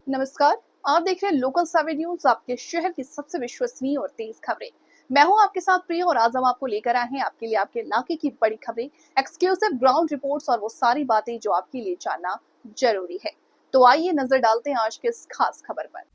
नमस्कार। आप देख रहे हैं लोकल 7 न्यूज, आपके शहर की सबसे विश्वसनीय और तेज खबरें। मैं हूं आपके साथ प्रिया और आज हम आपको लेकर आए हैं आपके लिए आपके इलाके की बड़ी खबरें, एक्सक्लूसिव ग्राउंड रिपोर्ट्स और वो सारी बातें जो आपके लिए जानना जरूरी है। तो आइए नजर डालते हैं आज के इस खास खबर पर।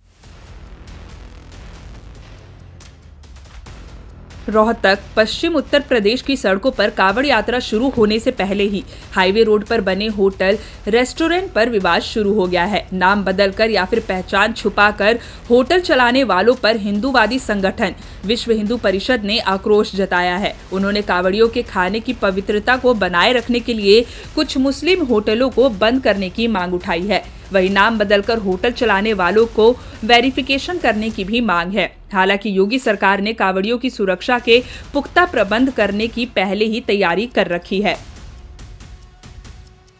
रोहतक पश्चिम उत्तर प्रदेश की सड़कों पर कावड़ यात्रा शुरू होने से पहले ही हाईवे रोड पर बने होटल रेस्टोरेंट पर विवाद शुरू हो गया है। नाम बदलकर या फिर पहचान छुपाकर होटल चलाने वालों पर हिंदूवादी संगठन विश्व हिंदू परिषद ने आक्रोश जताया है। उन्होंने कावड़ियों के खाने की पवित्रता को बनाए रखने के लिए कुछ मुस्लिम होटलों को बंद करने की मांग उठाई है। वही नाम बदलकर होटल चलाने वालों को वेरिफिकेशन करने की भी मांग है। हालांकि योगी सरकार ने कावड़ियों की सुरक्षा के पुख्ता प्रबंध करने की पहले ही तैयारी कर रखी है।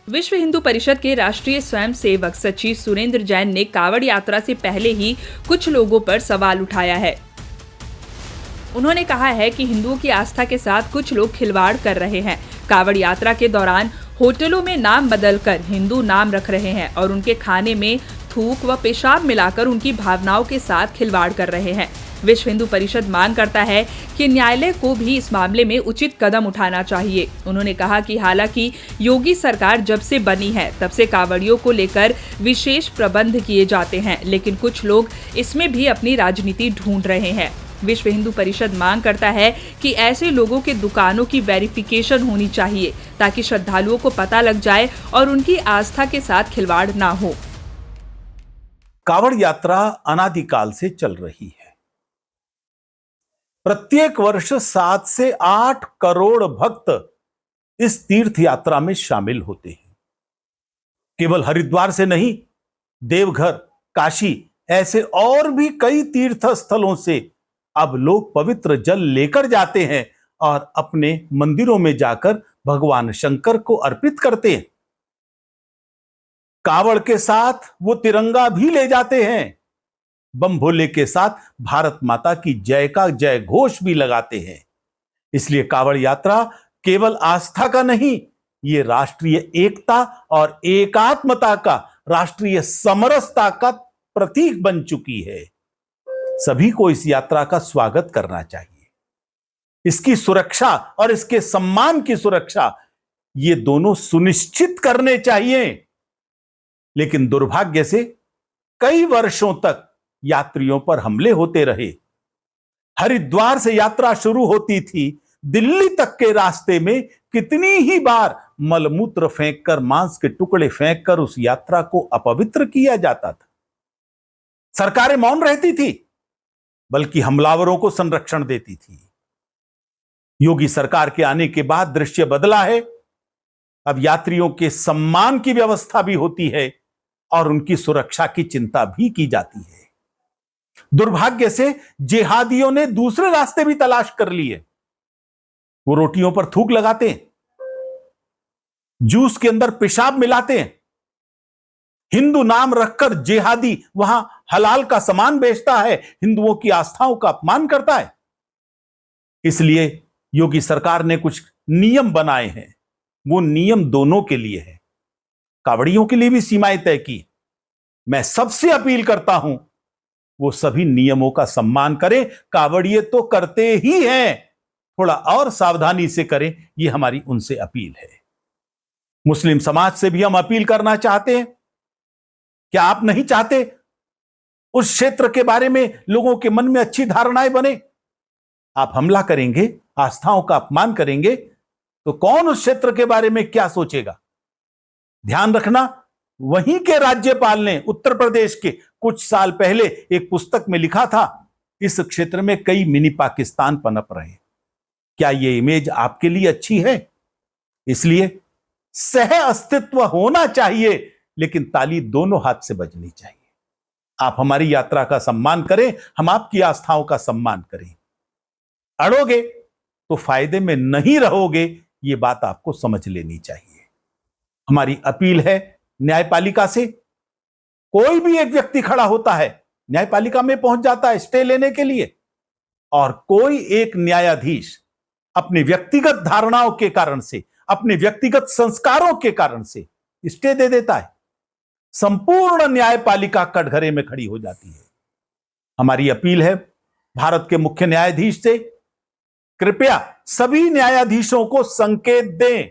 विश्व हिंदू परिषद के राष्ट्रीय स्वयंसेवक सचिव सुरेंद्र जैन ने कावड़ यात्रा से पहले ही कुछ लोगों पर सवाल उठाया है। उन्होंने कहा है कि हिंदुओं की आस्था के साथ कुछ लोग खिलवाड़ कर रहे हैं। कावड़ यात्रा के दौरान होटलों में नाम बदलकर हिंदू नाम रख रहे हैं और उनके खाने में थूक व पेशाब मिलाकर उनकी भावनाओं के साथ खिलवाड़ कर रहे हैं। विश्व हिंदू परिषद मांग करता है कि न्यायालय को भी इस मामले में उचित कदम उठाना चाहिए। उन्होंने कहा कि हालांकि योगी सरकार जब से बनी है तब से कावड़ियों को लेकर विशेष प्रबंध किए जाते हैं, लेकिन कुछ लोग इसमें भी अपनी राजनीति ढूंढ रहे हैं। विश्व हिंदू परिषद मांग करता है कि ऐसे लोगों के दुकानों की वेरिफिकेशन होनी चाहिए ताकि श्रद्धालुओं को पता लग जाए और उनकी आस्था के साथ खिलवाड़ ना हो। कावड़ यात्रा अनादिकाल से चल रही है। प्रत्येक वर्ष 7 से 8 करोड़ भक्त इस तीर्थ यात्रा में शामिल होते हैं। केवल हरिद्वार से नहीं, देवघर, काशी ऐसे और भी कई तीर्थ स्थलों से अब लोग पवित्र जल लेकर जाते हैं और अपने मंदिरों में जाकर भगवान शंकर को अर्पित करते हैं। कावड़ के साथ वो तिरंगा भी ले जाते हैं। बम भोले के साथ भारत माता की जय का जय घोष भी लगाते हैं। इसलिए कावड़ यात्रा केवल आस्था का नहीं, ये राष्ट्रीय एकता और एकात्मता का, राष्ट्रीय समरसता का प्रतीक बन चुकी है। सभी को इस यात्रा का स्वागत करना चाहिए। इसकी सुरक्षा और इसके सम्मान की सुरक्षा, ये दोनों सुनिश्चित करने चाहिए। लेकिन दुर्भाग्य से कई वर्षों तक यात्रियों पर हमले होते रहे। हरिद्वार से यात्रा शुरू होती थी, दिल्ली तक के रास्ते में कितनी ही बार मलमूत्र फेंककर, मांस के टुकड़े फेंककर उस यात्रा को अपवित्र किया जाता था। सरकारें मौन रहती थी, बल्कि हमलावरों को संरक्षण देती थी। योगी सरकार के आने के बाद दृश्य बदला है। अब यात्रियों के सम्मान की व्यवस्था भी होती है और उनकी सुरक्षा की चिंता भी की जाती है। दुर्भाग्य से जिहादियों ने दूसरे रास्ते भी तलाश कर लिए। वो रोटियों पर थूक लगाते हैं, जूस के अंदर पेशाब मिलाते हैं। हिंदू नाम रखकर जिहादी वहां हलाल का सामान बेचता है, हिंदुओं की आस्थाओं का अपमान करता है। इसलिए योगी सरकार ने कुछ नियम बनाए हैं। वो नियम दोनों के लिए है, कावड़ियों के लिए भी सीमाएं तय की। मैं सबसे अपील करता हूं, वो सभी नियमों का सम्मान करें। कावड़िए तो करते ही हैं, थोड़ा और सावधानी से करें, ये हमारी उनसे अपील है। मुस्लिम समाज से भी हम अपील करना चाहते हैं। क्या आप नहीं चाहते उस क्षेत्र के बारे में लोगों के मन में अच्छी धारणाएं बने? आप हमला करेंगे, आस्थाओं का अपमान करेंगे, तो कौन उस क्षेत्र के बारे में क्या सोचेगा? ध्यान रखना, वहीं के राज्यपाल ने उत्तर प्रदेश के कुछ साल पहले एक पुस्तक में लिखा था, इस क्षेत्र में कई मिनी पाकिस्तान पनप रहे। क्या यह इमेज आपके लिए अच्छी है? इसलिए सह अस्तित्व होना चाहिए, लेकिन ताली दोनों हाथ से बजनी चाहिए। आप हमारी यात्रा का सम्मान करें, हम आपकी आस्थाओं का सम्मान करें। अड़ोगे तो फायदे में नहीं रहोगे, ये बात आपको समझ लेनी चाहिए। हमारी अपील है न्यायपालिका से। कोई भी एक व्यक्ति खड़ा होता है, न्यायपालिका में पहुंच जाता है स्टे लेने के लिए, और कोई एक न्यायाधीश अपनी व्यक्तिगत धारणाओं के कारण से, अपने व्यक्तिगत संस्कारों के कारण से स्टे दे देता है। संपूर्ण न्यायपालिका कटघरे में खड़ी हो जाती है। हमारी अपील है भारत के मुख्य न्यायाधीश से, कृपया सभी न्यायाधीशों को संकेत दें,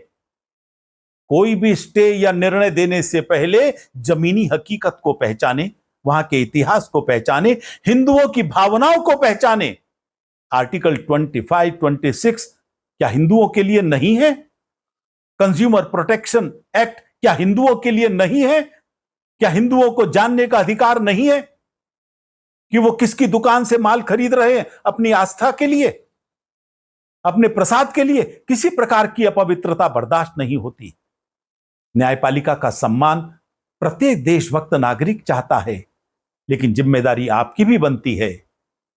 कोई भी स्टे या निर्णय देने से पहले जमीनी हकीकत को पहचाने, वहां के इतिहास को पहचाने, हिंदुओं की भावनाओं को पहचाने। आर्टिकल 25, 26 क्या हिंदुओं के लिए नहीं है? कंज्यूमर प्रोटेक्शन एक्ट क्या हिंदुओं के लिए नहीं है? क्या हिंदुओं को जानने का अधिकार नहीं है कि वो किसकी दुकान से माल खरीद रहे हैं? अपनी आस्था के लिए, अपने प्रसाद के लिए किसी प्रकार की अपवित्रता बर्दाश्त नहीं होती। न्यायपालिका का सम्मान प्रत्येक देशभक्त नागरिक चाहता है, लेकिन जिम्मेदारी आपकी भी बनती है।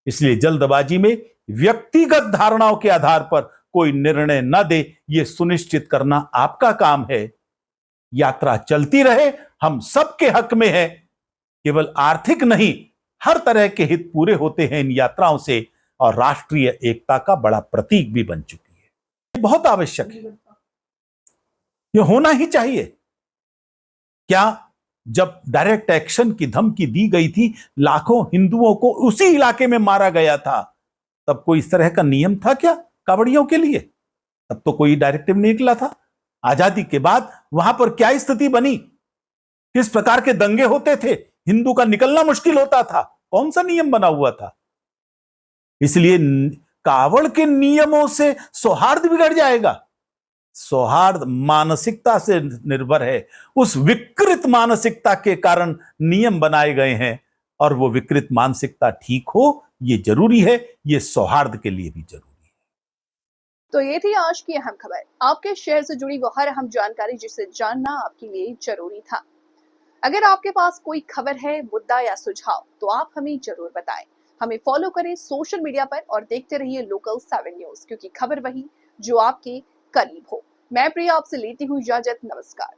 इसलिए जल्दबाजी में व्यक्तिगत धारणाओं के आधार पर कोई निर्णय न दे, यह सुनिश्चित करना आपका काम है। यात्रा चलती रहे, हम सबके हक में है। केवल आर्थिक नहीं, हर तरह के हित पूरे होते हैं इन यात्राओं से, और राष्ट्रीय एकता का बड़ा प्रतीक भी बन चुकी है। ये बहुत आवश्यक है, ये होना ही चाहिए। क्या जब डायरेक्ट एक्शन की धमकी दी गई थी, लाखों हिंदुओं को उसी इलाके में मारा गया था, तब कोई इस तरह का नियम था क्या कांवड़ियों के लिए? तब तो कोई डायरेक्टिव नहीं निकला था। आजादी के बाद वहां पर क्या स्थिति बनी, किस प्रकार के दंगे होते थे, हिंदू का निकलना मुश्किल होता था, कौन सा नियम बना हुआ था? इसलिए कावड़ के नियमों से सौहार्द बिगड़ जाएगा। सौहार्द मानसिकता से निर्भर है। उस विकृत मानसिकता के कारण नियम बनाए गए हैं, और वो विकृत मानसिकता ठीक हो, ये जरूरी है। ये सौहार्द के लिए भी जरूरी है। तो ये थी आज की अहम खबर, आपके शहर से जुड़ी वो हर अहम जानकारी जिसे जानना आपके लिए जरूरी था। अगर आपके पास कोई खबर है, मुद्दा या सुझाव, तो आप हमें जरूर बताएं। हमें फॉलो करें सोशल मीडिया पर और देखते रहिए लोकल 7 न्यूज, क्योंकि खबर वही जो आपके करीब हो। मैं प्रिया आपसे लेती हूँ इजाजत। नमस्कार।